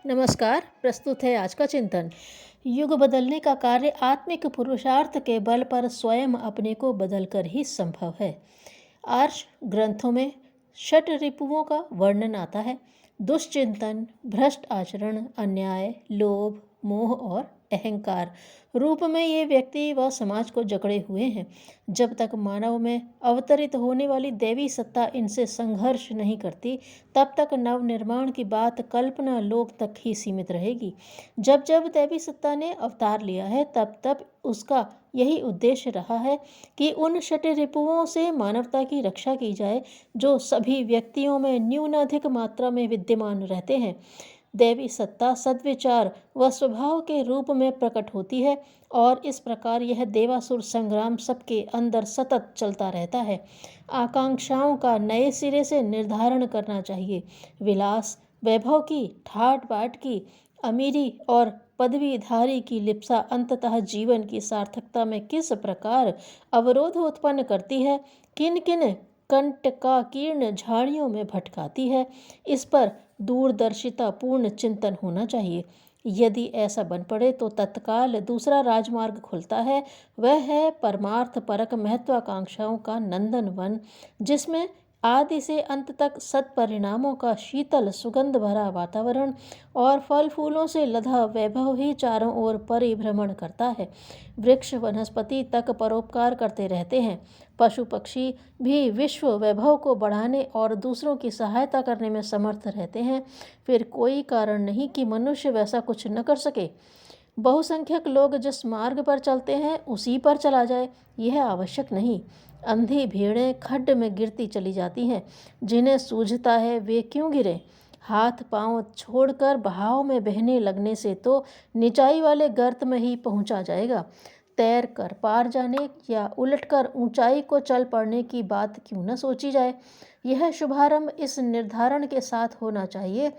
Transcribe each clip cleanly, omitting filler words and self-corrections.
नमस्कार। प्रस्तुत है आज का चिंतन। युग बदलने का कार्य आत्मिक पुरुषार्थ के बल पर स्वयं अपने को बदलकर ही संभव है। आर्ष ग्रंथों में षट रिपुओं का वर्णन आता है। दुष्चिंतन, भ्रष्ट आचरण, अन्याय, लोभ, मोह और अहंकार रूप में ये व्यक्ति व समाज को जकड़े हुए हैं। जब तक मानव में अवतरित होने वाली दैवी सत्ता इनसे संघर्ष नहीं करती, तब तक नव निर्माण की बात कल्पना लोक तक ही सीमित रहेगी। जब जब दैवी सत्ता ने अवतार लिया है, तब तब उसका यही उद्देश्य रहा है कि उन षट रिपुओं से मानवता की रक्षा की जाए जो सभी व्यक्तियों में न्यूनाधिक मात्रा में विद्यमान रहते हैं। दैवी सत्ता सद्विचार व स्वभाव के रूप में प्रकट होती है और इस प्रकार यह देवासुर संग्राम सबके अंदर सतत चलता रहता है। आकांक्षाओं का नए सिरे से निर्धारण करना चाहिए। विलास, वैभव की, ठाट बाट की, अमीरी और पदवीधारी की लिप्सा अंततः जीवन की सार्थकता में किस प्रकार अवरोध उत्पन्न करती है, किन किन कंटकाकीर्ण झाड़ियों में भटकाती है, इस पर दूरदर्शिता पूर्ण चिंतन होना चाहिए। यदि ऐसा बन पड़े तो तत्काल दूसरा राजमार्ग खुलता है। वह है परमार्थ परक महत्वाकांक्षाओं का नंदन वन, जिसमें आदि से अंत तक सत्परिणामों का शीतल सुगंध भरा वातावरण और फल फूलों से लदा वैभव ही चारों ओर परिभ्रमण करता है। वृक्ष वनस्पति तक परोपकार करते रहते हैं। पशु पक्षी भी विश्व वैभव को बढ़ाने और दूसरों की सहायता करने में समर्थ रहते हैं। फिर कोई कारण नहीं कि मनुष्य वैसा कुछ न कर सके। बहुसंख्यक लोग जिस मार्ग पर चलते हैं उसी पर चला जाए, यह आवश्यक नहीं। अंधी भेड़ें खड्ड में गिरती चली जाती हैं। जिन्हें सूझता है वे क्यों गिरे? हाथ पांव छोड़कर बहाव में बहने लगने से तो निचाई वाले गर्त में ही पहुंचा जाएगा। तैर कर पार जाने या उलटकर ऊंचाई को चल पड़ने की बात क्यों न सोची जाए। यह शुभारंभ इस निर्धारण के साथ होना चाहिए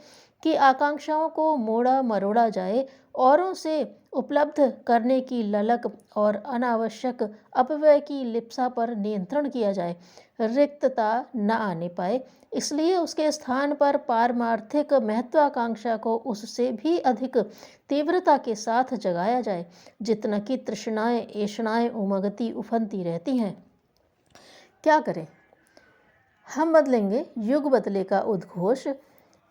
कि आकांक्षाओं को मोड़ा मरोड़ा जाए, औरों से उपलब्ध करने की ललक और अनावश्यक अपव्यय की लिप्सा पर नियंत्रण किया जाए। रिक्तता न आने पाए, इसलिए उसके स्थान पर पारमार्थिक महत्वाकांक्षा को उससे भी अधिक तीव्रता के साथ जगाया जाए, जितना कि तृष्णाएं ऐषणाएं उमगती उफनती रहती हैं। क्या करें? हम बदलेंगे। युग बदले का उद्घोष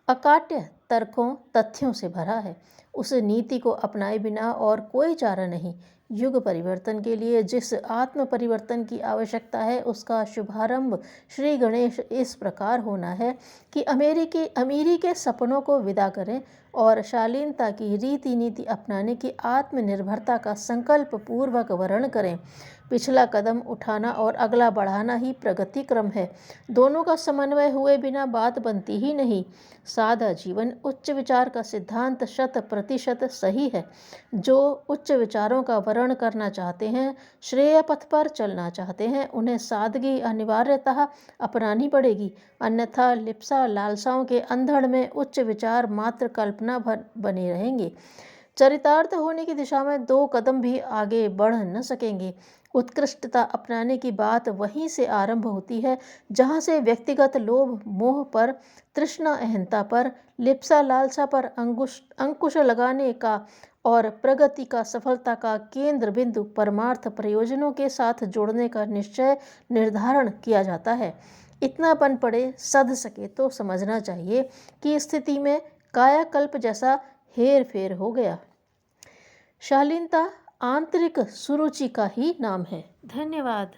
अकाट्य तर्कों तथ्यों से भरा है। उस नीति को अपनाए बिना और कोई चारा नहीं। युग परिवर्तन के लिए जिस आत्म परिवर्तन की आवश्यकता है, उसका शुभारंभ श्री गणेश इस प्रकार होना है कि अमीरी के सपनों को विदा करें और शालीनता की रीति नीति अपनाने की आत्मनिर्भरता का संकल्प पूर्वक वर्ण करें। पिछला कदम उठाना और अगला बढ़ाना ही प्रगति क्रम है। दोनों का समन्वय हुए बिना बात बनती ही नहीं। सादा जीवन उच्च विचार का सिद्धांत 100% सही है। जो उच्च विचारों का वर्ण करना चाहते हैं, श्रेय पथ पर चलना चाहते हैं, उन्हें सादगी अनिवार्यतः अपनानी पड़ेगी। अन्यथा लिप्सा लालसाओं के अंधड़ में उच्च विचार मात्र कल्पना भर बने रहेंगे। चरितार्थ होने की दिशा में 2 कदम भी आगे बढ़ न सकेंगे। उत्कृष्टता अपनाने की बात वहीं से आरंभ होती है जहाँ से व्यक्तिगत लोभ मोह पर, तृष्णा अहंता पर, लिप्सा लालसा पर अंकुश लगाने का और प्रगति का सफलता का केंद्र बिंदु परमार्थ प्रयोजनों के साथ जोड़ने का निश्चय निर्धारण किया जाता है। इतना बन पड़े सध सके तो समझना चाहिए कि स्थिति में कायाकल्प जैसा हेर फेर हो गया। शालीनता आंतरिक सुरुचि का ही नाम है। धन्यवाद।